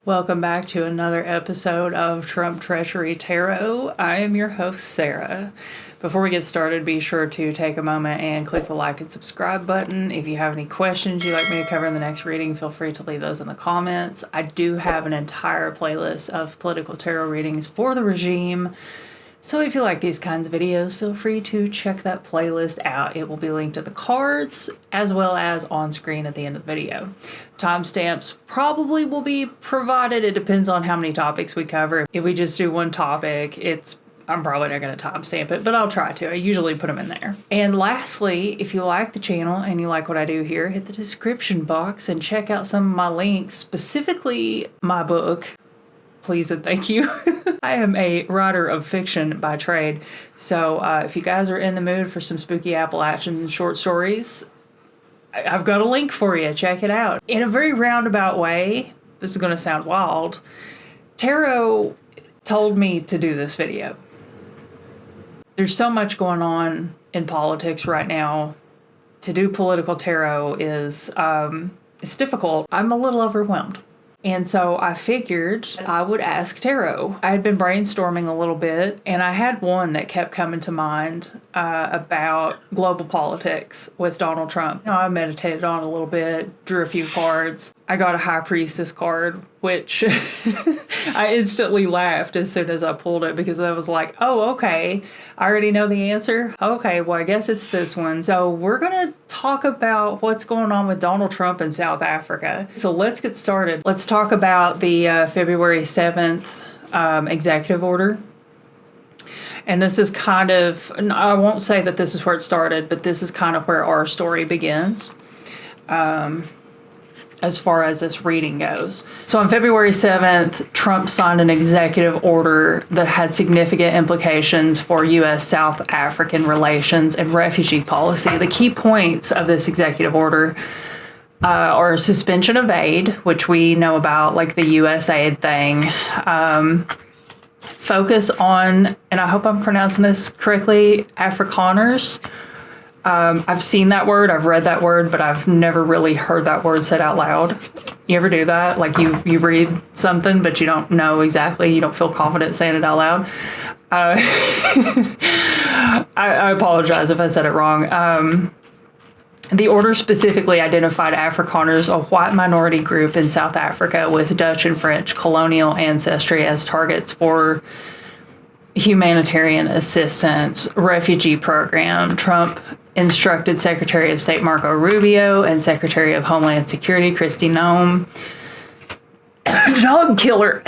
Welcome back to another episode of Trump Treachery Tarot. I am your host, Sarah. Before we get started, be sure to take a moment and click the like and subscribe button. If you have any questions you'd like me to cover in the next reading, feel free to leave those in the comments. I do have an entire playlist of political tarot readings for the regime. So if you like these kinds of videos, feel free to check that playlist out. It will be linked to the cards as well as on screen at the end of the video. Timestamps probably will be provided. It depends on how many topics we cover. If we just do one topic, I'm probably not going to timestamp it, but I'll try to. I usually put them in there. And lastly, if you like the channel and you like what I do here, hit the description box and check out some of my links, specifically my book. Please and thank you. I am a writer of fiction by trade, so if you guys are in the mood for some spooky Appalachian short stories, I've got a link for you. Check it out. In a very roundabout way, this is going to sound wild, Tarot told me to do this video. There's so much going on in politics right now. To do political tarot is it's difficult. I'm a little overwhelmed. And so I figured I would ask Tarot. I had been brainstorming a little bit, and I had one that kept coming to mind about global politics with Donald Trump. I meditated on it a little bit, drew a few cards. I got a High Priestess card, which I instantly laughed as soon as I pulled it because I was like, oh, okay, I already know the answer. Okay, well, I guess it's this one. So we're going to talk about what's going on with Donald Trump in South Africa. So let's get started. Let's talk about the February 7th executive order. And this is kind of, I won't say that this is where it started, but this is kind of where our story begins. As far as this reading goes. So on February 7th, Trump signed an executive order that had significant implications for U.S. South African relations and refugee policy. The key points of this executive order are suspension of aid, which we know about, like the USAID thing. Focus on, and I hope I'm pronouncing this correctly, Afrikaners. I've seen that word, I've read that word, but I've never really heard that word said out loud. You ever do that? Like you read something, but you don't know exactly, you don't feel confident saying it out loud. I apologize if I said it wrong. The order specifically identified Afrikaners, a white minority group in South Africa with Dutch and French colonial ancestry, as targets for humanitarian assistance refugee program. Trump instructed Secretary of State Marco Rubio and Secretary of Homeland Security Kristi Noem, dog killer,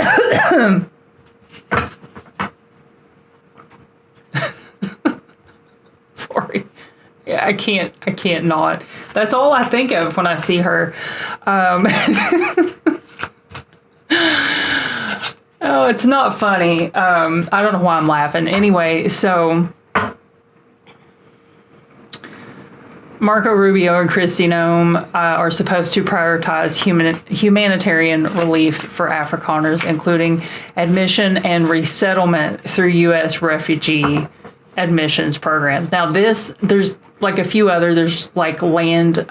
sorry, yeah, I can't not. That's all I think of when I see her. Oh, it's not funny. I don't know why I'm laughing. Anyway, so Marco Rubio and Kristi Noem are supposed to prioritize humanitarian relief for Afrikaners, including admission and resettlement through U.S. refugee admissions programs. Now there's like a few other, there's like land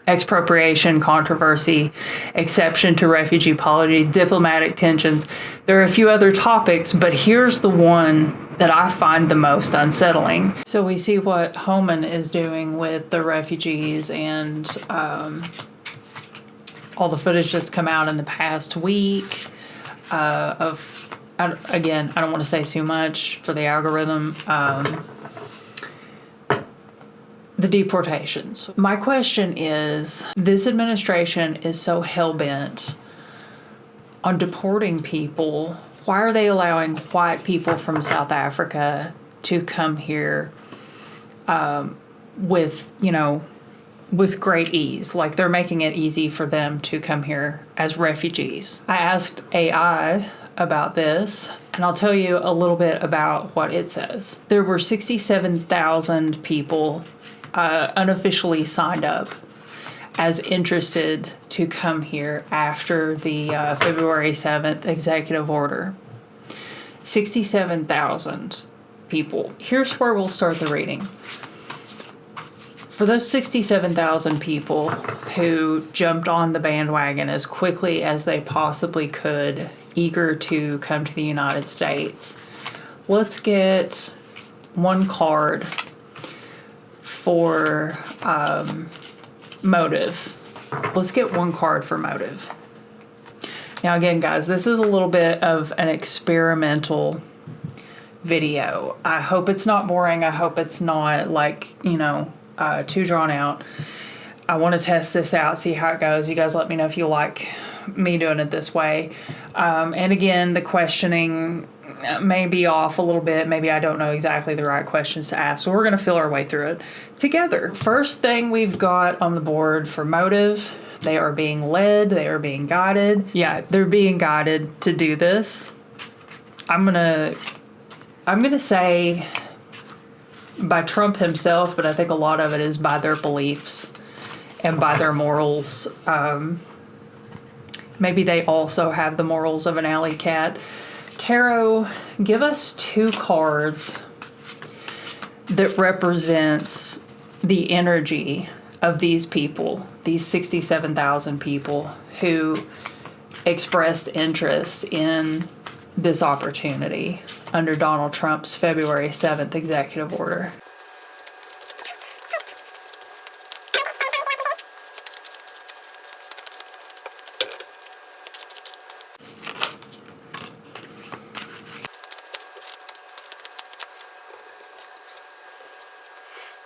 expropriation controversy, exception to refugee policy, diplomatic tensions. There are a few other topics, but here's the one that I find the most unsettling. So we see what Homan is doing with the refugees and all the footage that's come out in the past week again, I don't want to say too much for the algorithm. The deportations. My question is, this administration is so hell-bent on deporting people. Why are they allowing white people from South Africa to come here with great ease? Like, they're making it easy for them to come here as refugees. I asked AI about this, and I'll tell you a little bit about what it says. There were 67,000 people unofficially signed up as interested to come here after the February 7th executive order. 67,000 people. Here's where we'll start the reading. for those 67,000 people who jumped on the bandwagon as quickly as they possibly could, eager to come to the United States, let's get one card for motive. Let's get one card for motive. Now again, guys, this is a little bit of an experimental video. I hope it's not boring. I hope it's not like, too drawn out. I want to test this out, see how it goes. You guys let me know if you like me doing it this way. And again, the questioning may be off a little bit. Maybe I don't know exactly the right questions to ask. So we're going to feel our way through it together. First thing we've got on the board for motive, they are being led. They are being guided. Yeah, they're being guided to do this. I'm going to say by Trump himself, but I think a lot of it is by their beliefs and by their morals. Maybe they also have the morals of an alley cat. Tarot, give us two cards that represents the energy of these people, these 67,000 people who expressed interest in this opportunity under Donald Trump's February 7th executive order.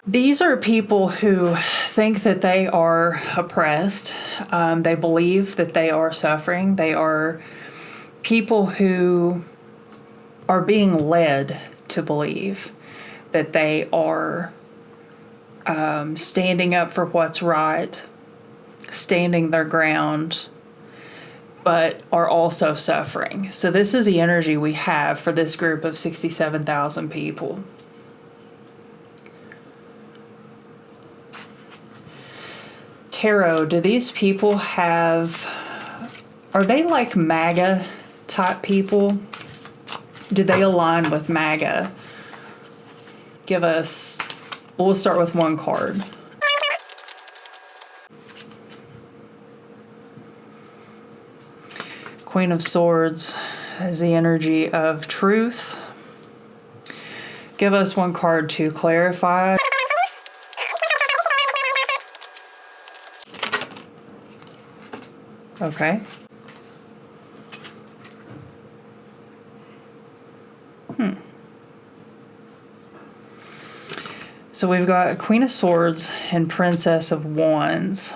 These are people who think that they are oppressed. They believe that they are suffering. They are people who are being led to believe that they are standing up for what's right, standing their ground, but are also suffering. So this is the energy we have for this group of 67,000 people. Tarot, do these people are they like MAGA type people? Do they align with MAGA? We'll start with one card. Queen of Swords is the energy of truth. Give us one card to clarify. Okay. So we've got Queen of Swords and Princess of Wands.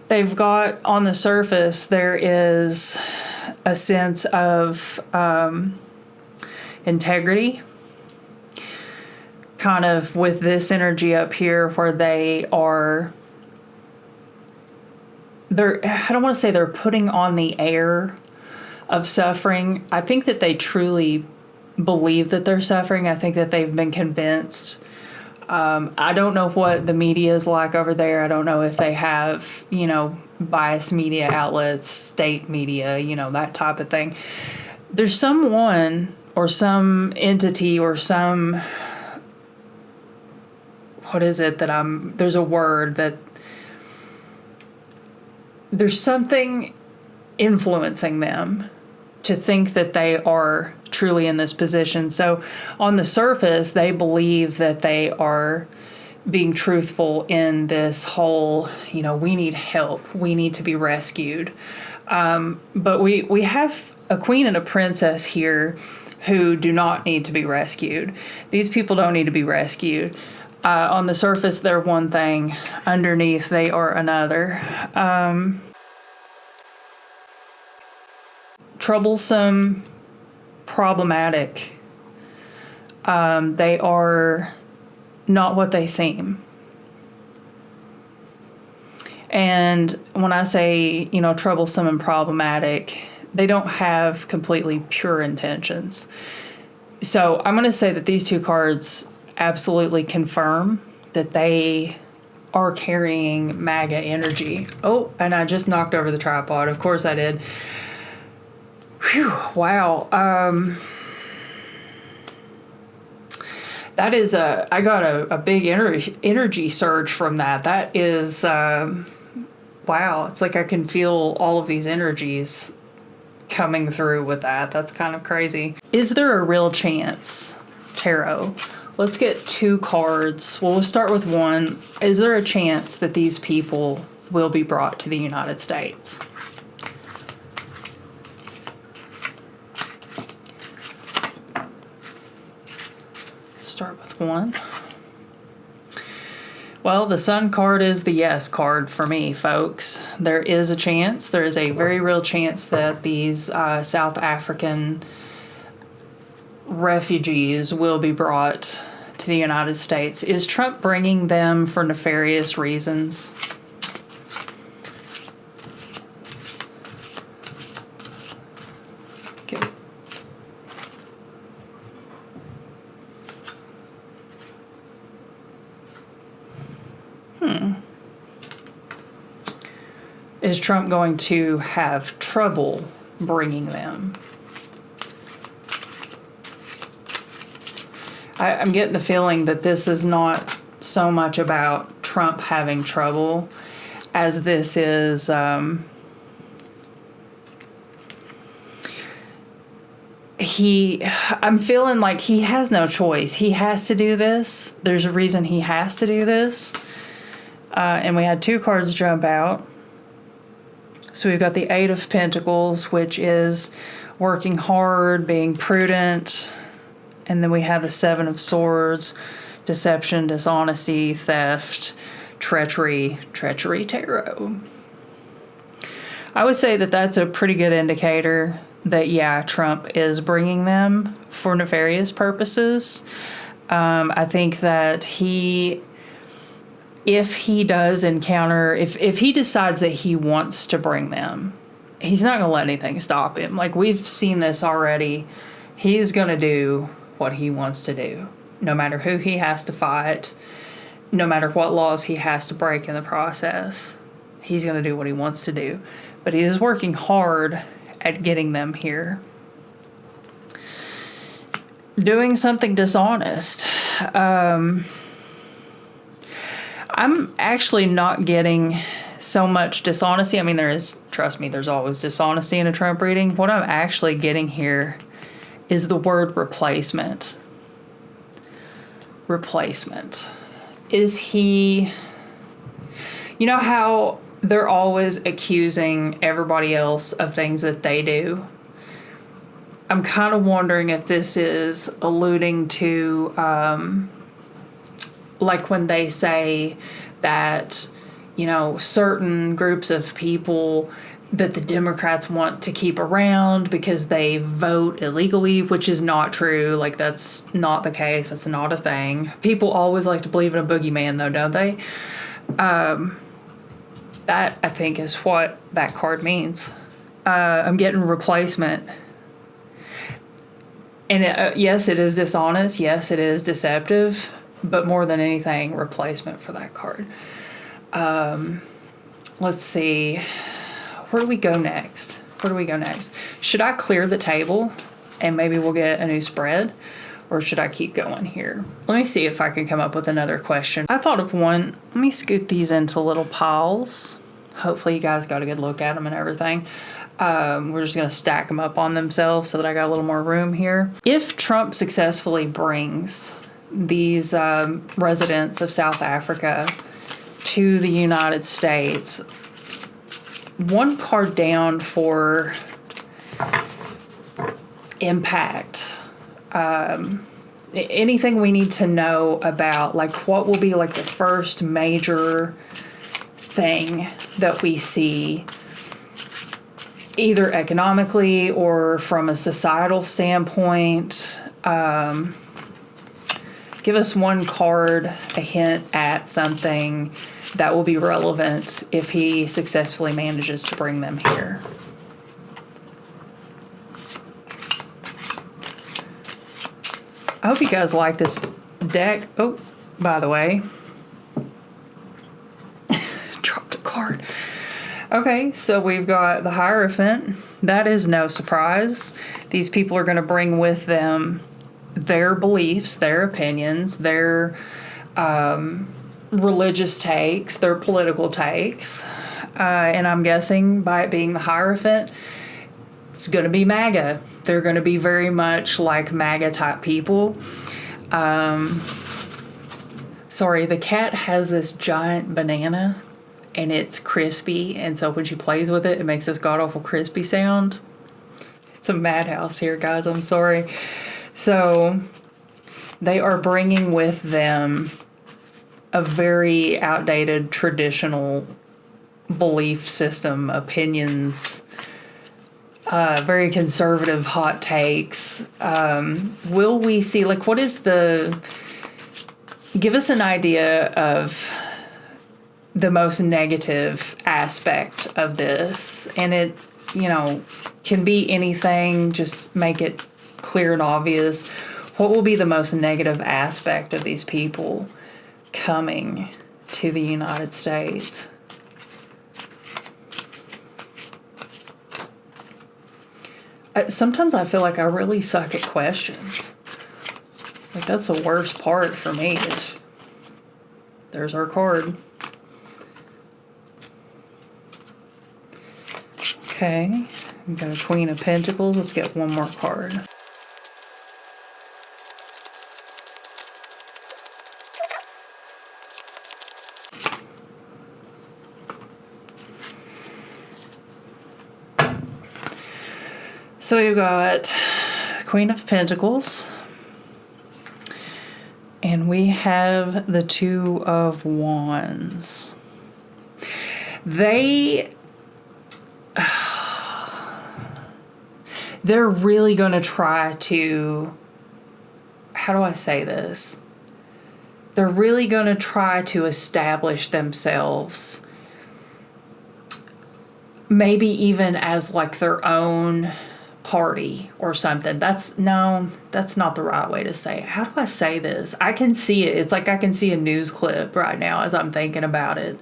They've got, on the surface, there is a sense of integrity, kind of with this energy up here where I don't want to say they're putting on the air of suffering. I think that they truly believe that they're suffering. I think that they've been convinced. I don't know what the media is like over there. I don't know if they have, biased media outlets, state media, that type of thing. There's someone or some entity or some, what is it that there's a word that there's something influencing them to think that they are truly in this position. So on the surface, they believe that they are being truthful in this whole, we need help, we need to be rescued. But we have a queen and a princess here who do not need to be rescued. These people don't need to be rescued. On the surface, they're one thing. Underneath, they are another. Troublesome, problematic. They are not what they seem. And when I say, troublesome and problematic, they don't have completely pure intentions. So I'm going to say that these two cards absolutely confirm that they are carrying MAGA energy. Oh, and I just knocked over the tripod. Of course I did. Whew, wow. That is I got a big energy surge from that. That is, wow. It's like I can feel all of these energies coming through with that. That's kind of crazy. Is there a real chance, Tarot? Let's get 2 cards. Well, we'll start with 1. Is there a chance that these people will be brought to the United States? Start with 1. Well, the Sun card is the yes card for me, folks. There is a chance. There is a very real chance that these South African refugees will be brought to the United States. Is Trump bringing them for nefarious reasons? Okay. Is Trump going to have trouble bringing them? I'm getting the feeling that this is not so much about Trump having trouble as this is I'm feeling like he has no choice. He has to do this. There's a reason he has to do this. And we had 2 cards jump out. So we've got the 8 of Pentacles, which is working hard, being prudent. And then we have the 7 of Swords, deception, dishonesty, theft, treachery tarot. I would say that that's a pretty good indicator that, yeah, Trump is bringing them for nefarious purposes. I think that if he does encounter, if he decides that he wants to bring them, he's not going to let anything stop him. Like, we've seen this already. He's going to do what he wants to do, no matter who he has to fight, no matter what laws he has to break in the process. He's going to do what he wants to do. But he is working hard at getting them here. Doing something dishonest. I'm actually not getting so much dishonesty. I mean, trust me, there's always dishonesty in a Trump reading. What I'm actually getting here is the word replacement. Replacement. Is he... You know how they're always accusing everybody else of things that they do? I'm kind of wondering if this is alluding to... like when they say that, you know, certain groups of people that the Democrats want to keep around because they vote illegally, which is not true. Like, that's not the case. That's not a thing. People always like to believe in a boogeyman, though, don't they? That, I think, is what that card means. I'm getting replacement. And yes, it is dishonest. Yes, it is deceptive. But more than anything, replacement for that card. Let's see. Where do we go next? Should I clear the table and maybe we'll get a new spread? Or should I keep going here? Let me see if I can come up with another question. I thought of one. Let me scoot these into little piles. Hopefully you guys got a good look at them and everything. We're just going to stack them up on themselves so that I got a little more room here. If Trump successfully brings these residents of South Africa to the United States, 1 card down for impact. Anything we need to know about, like, what will be like the first major thing that we see, either economically or from a societal standpoint. Give us 1 card, a hint at something that will be relevant if he successfully manages to bring them here. I hope you guys like this deck. Oh, by the way, dropped a card. Okay, so we've got the Hierophant. That is no surprise. These people are going to bring with them their beliefs, their opinions, their religious takes, their political takes. And I'm guessing by it being the Hierophant, it's going to be MAGA. They're going to be very much like MAGA type people. Sorry, the cat has this giant banana and it's crispy, and so when she plays with it, it makes this god-awful crispy sound. It's a madhouse here, guys. I'm sorry. So they are bringing with them a very outdated traditional belief system, opinions, very conservative hot takes. Will we see, like, what is the... Give us an idea of the most negative aspect of this. And it, can be anything. Just make it clear and obvious. What will be the most negative aspect of these people coming to the United States? Sometimes I feel like I really suck at questions. Like, that's the worst part for me is there's our card. Okay, we've got a Queen of Pentacles. Let's get one more card. So we've got Queen of Pentacles. And we have the Two of Wands. They're really going to try to, how do I say this? They're really going to try to establish themselves, maybe even as like their own party or something. That's not the right way to say it. How do I say this? I can see it. It's like I can see a news clip right now as I'm thinking about it.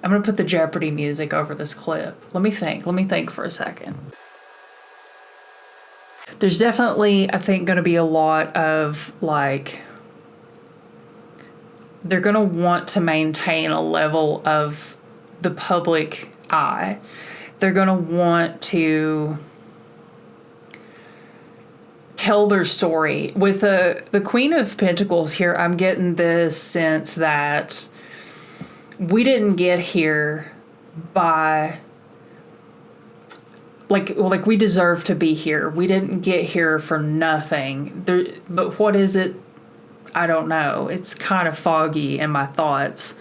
I'm going to put the Jeopardy music over this clip. Let me think for a second. There's definitely, I think, going to be a lot of, like, they're going to want to maintain a level of the public eye. They're going to want to tell their story. With the Queen of Pentacles here, I'm getting this sense that we didn't get here by, like we deserve to be here. We didn't get here for nothing. But what is it? I don't know. It's kind of foggy in my thoughts.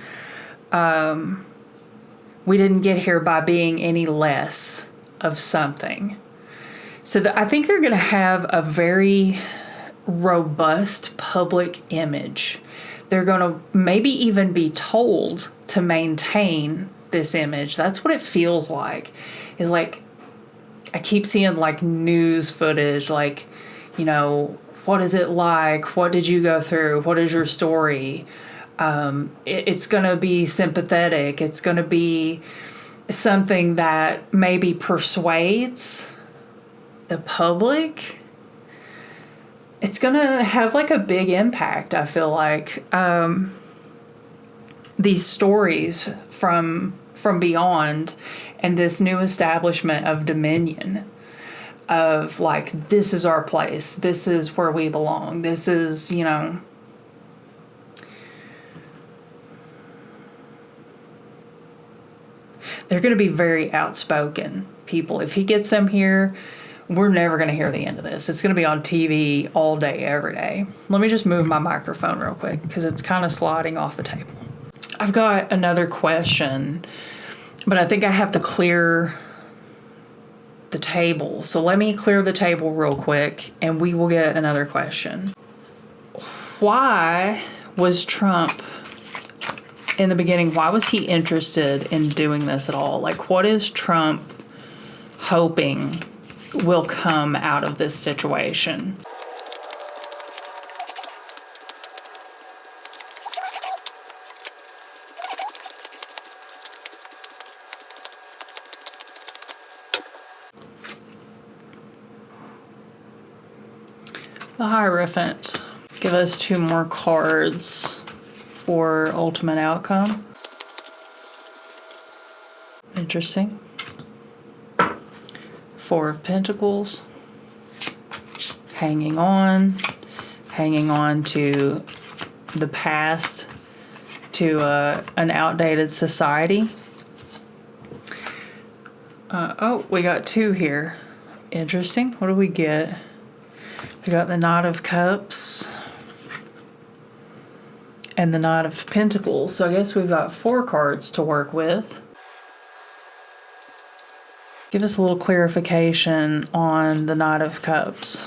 We didn't get here by being any less of something. So I think they're going to have a very robust public image. They're going to maybe even be told to maintain this image. That's what it feels like. Is like, I keep seeing like news footage, like, what is it like? What did you go through? What is your story? It's going to be sympathetic. It's going to be something that maybe persuades the public. It's going to have like a big impact, I feel like. These stories from beyond and this new establishment of dominion of like, this is our place. This is where we belong. This is, they're going to be very outspoken people. If he gets them here, we're never going to hear the end of this. It's going to be on TV all day, every day. Let me just move my microphone real quick because it's kind of sliding off the table. I've got another question, but I think I have to clear the table. So let me clear the table real quick and we will get another question. Why was Trump, in the beginning, why was he interested in doing this at all? Like, what is Trump hoping will come out of this situation? The Hierophant. Give us 2 more cards for ultimate outcome. Interesting. 4 of Pentacles. Hanging on to the past, to an outdated society. Oh, we got 2 here. Interesting. What do we get? We got the Knight of Cups and the Knight of Pentacles. So I guess we've got 4 cards to work with. Give us a little clarification on the Knight of Cups.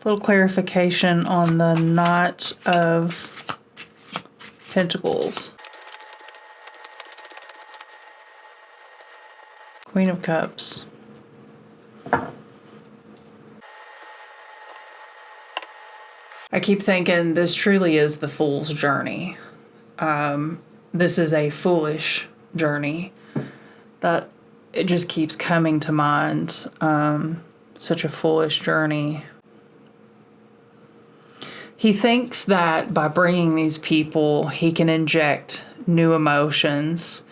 Little clarification on the Knight of Pentacles. Queen of Cups. I keep thinking this truly is the fool's journey. This is a foolish journey. That it just keeps coming to mind. Such a foolish journey. He thinks that by bringing these people, he can inject new emotions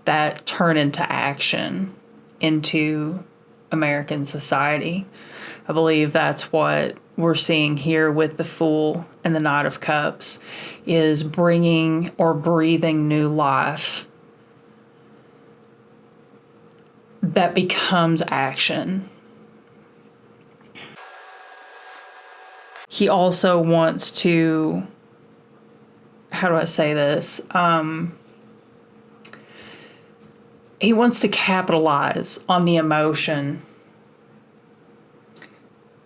that turn into action into American society. I believe that's what we're seeing here with the Fool and the Knight of Cups, is bringing or breathing new life that becomes action. He also wants to, how do I say this? He wants to capitalize on the emotion.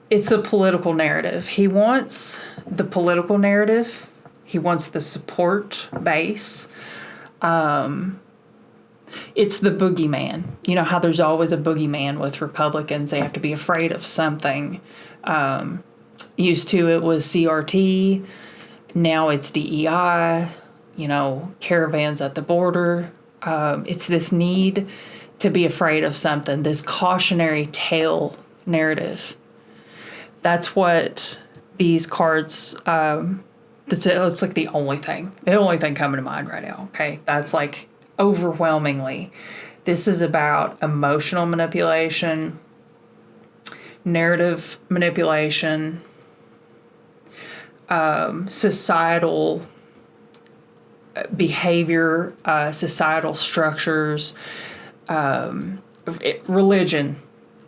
It's a political narrative. He wants the political narrative. He wants the support base. It's the boogeyman. You know how there's always a boogeyman with Republicans. They have to be afraid of something. Used to it was CRT. Now it's DEI. You know, caravans at the border. It's this need to be afraid of something. This cautionary tale narrative. That's what these cards, it's like the only thing coming to mind right now, okay? That's like overwhelmingly. This is about emotional manipulation, narrative manipulation, societal behavior, societal structures, religion.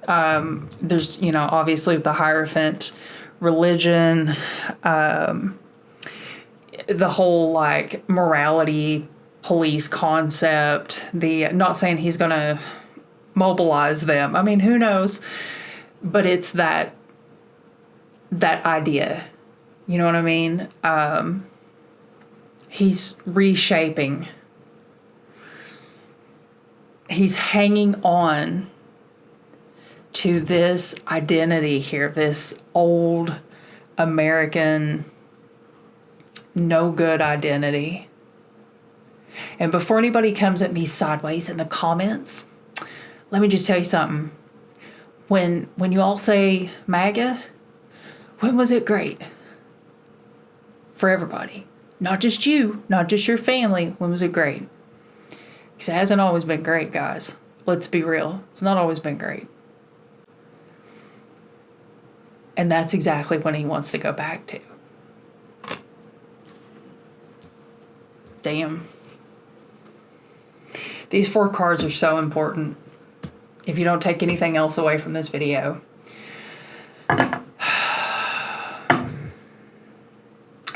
There's, you know, obviously the Hierophant, religion, the whole like morality police concept, not saying he's going to mobilize them. I mean, who knows? But it's that idea. You know what I mean? He's reshaping. He's hanging on to this identity here, this old American no good identity. And before anybody comes at me sideways in the comments, let me just tell you something. When you all say MAGA, when was it great? For everybody. Not just you, not just your family. When was it great? Because it hasn't always been great, guys. Let's be real. It's not always been great. And that's exactly what he wants to go back to. Damn. These 4 cards are so important. If you don't take anything else away from this video. I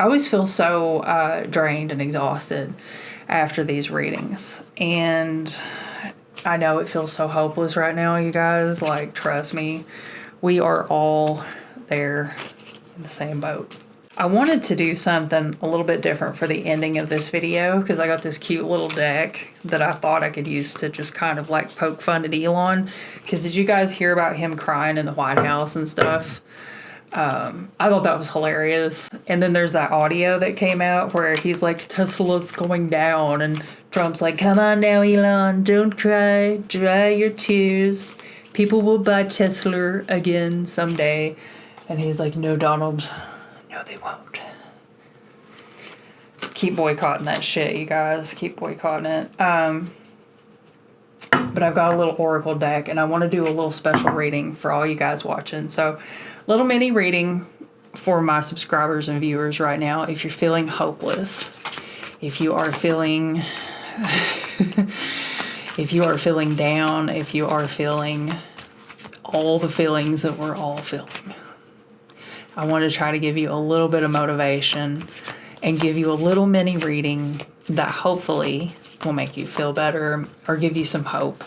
always feel so drained and exhausted after these readings. And I know it feels so hopeless right now, you guys. Like, trust me, we are all there in the same boat. I wanted to do something a little bit different for the ending of this video because I got this cute little deck that I thought I could use to just kind of like poke fun at Elon. Because did you guys hear about him crying in the White House and stuff? I thought that was hilarious. And then there's that audio that came out where he's like, Tesla's going down. And Trump's like, come on now, Elon, don't cry. Dry your tears. People will buy Tesla again someday. And he's like, no, Donald. No, they won't. Keep boycotting that shit, you guys. Keep boycotting it. But I've got a little oracle deck, and I want to do a little special reading for all you guys watching. So, little mini reading for my subscribers and viewers right now. If you're feeling hopeless, if you are feeling, if you are feeling down, if you are feeling all the feelings that we're all feeling, I want to try to give you a little bit of motivation and give you a little mini reading that hopefully will make you feel better or give you some hope.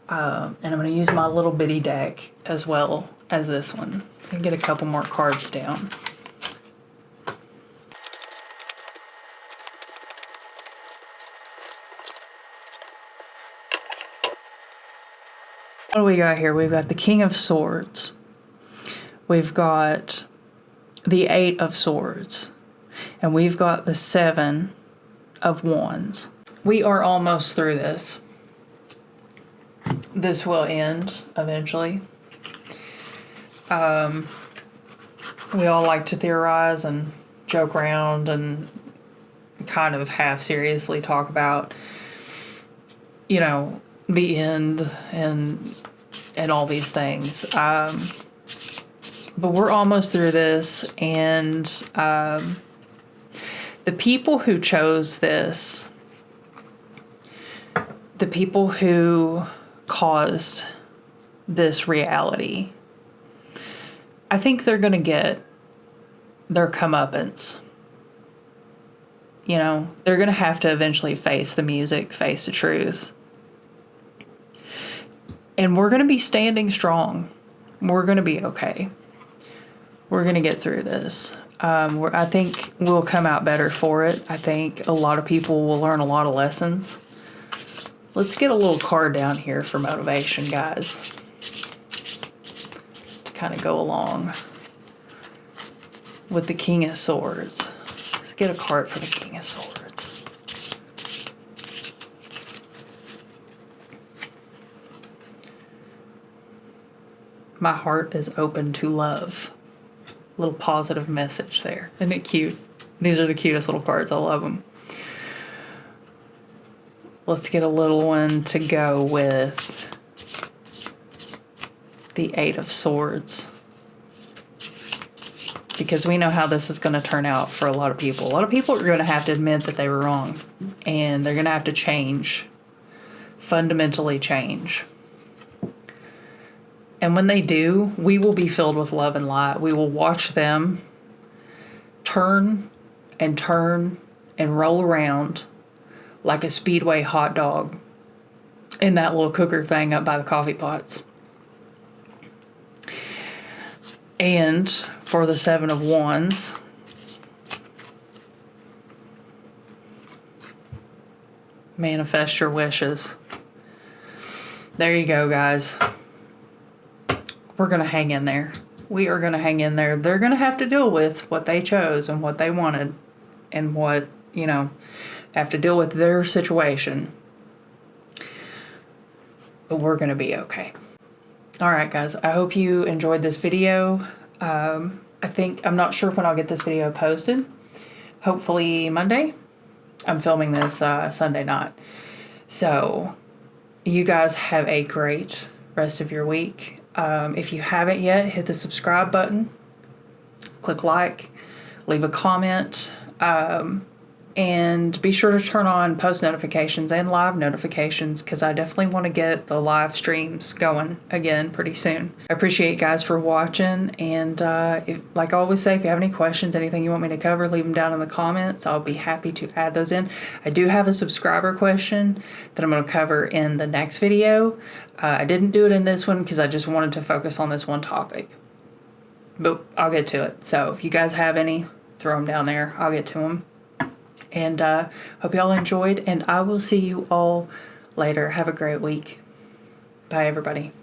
And I'm going to use my little bitty deck as well as this one. So I can get a couple more cards down. What do we got here? We've got the King of Swords. We've got the Eight of Swords. And we've got the Seven of Wands. We are almost through this. This will end eventually. We all like to theorize and joke around and kind of half seriously talk about, you know, the end and all these things. But we're almost through this, and the people who chose this, the people who caused this reality, I think they're going to get their comeuppance. You know, they're going to have to eventually face the music, face the truth. And we're going to be standing strong. We're going to be okay. We're going to get through this. I think we'll come out better for it. I think a lot of people will learn a lot of lessons. Let's get a little card down here for motivation, guys, to kind of go along with the King of Swords. Let's get a card for the King of Swords. My heart is open to love. Little positive message there. Isn't it cute? These are the cutest little cards. I love them. Let's get a little one to go with the Eight of Swords. Because we know how this is going to turn out for a lot of people. A lot of people are going to have to admit that they were wrong. And they're going to have to change. Fundamentally change. And when they do, we will be filled with love and light. We will watch them turn and roll around like a Speedway hot dog in that little cooker thing up by the coffee pots. And for the Seven of Wands, manifest your wishes. There you go, guys. We're going to hang in there. We are going to hang in there. They're going to have to deal with what they chose and what they wanted and what, you know, have to deal with their situation. But we're going to be okay. All right, guys. I hope you enjoyed this video. I'm not sure when I'll get this video posted. Hopefully Monday. I'm filming this Sunday night. So you guys have a great rest of your week. If you haven't yet, hit the subscribe button, click like, leave a comment, and be sure to turn on post notifications and live notifications, because I definitely want to get the live streams going again pretty soon. I appreciate you guys for watching, and like I always say, if you have any questions, anything you want me to cover, leave them down in the comments. I'll be happy to add those in. I do have a subscriber question that I'm going to cover in the next video. I didn't do it in this one because I just wanted to focus on this one topic, but I'll get to it. So if you guys have any, throw them down there. I'll get to them. And hope y'all enjoyed, and I will see you all later. Have a great week. Bye, everybody.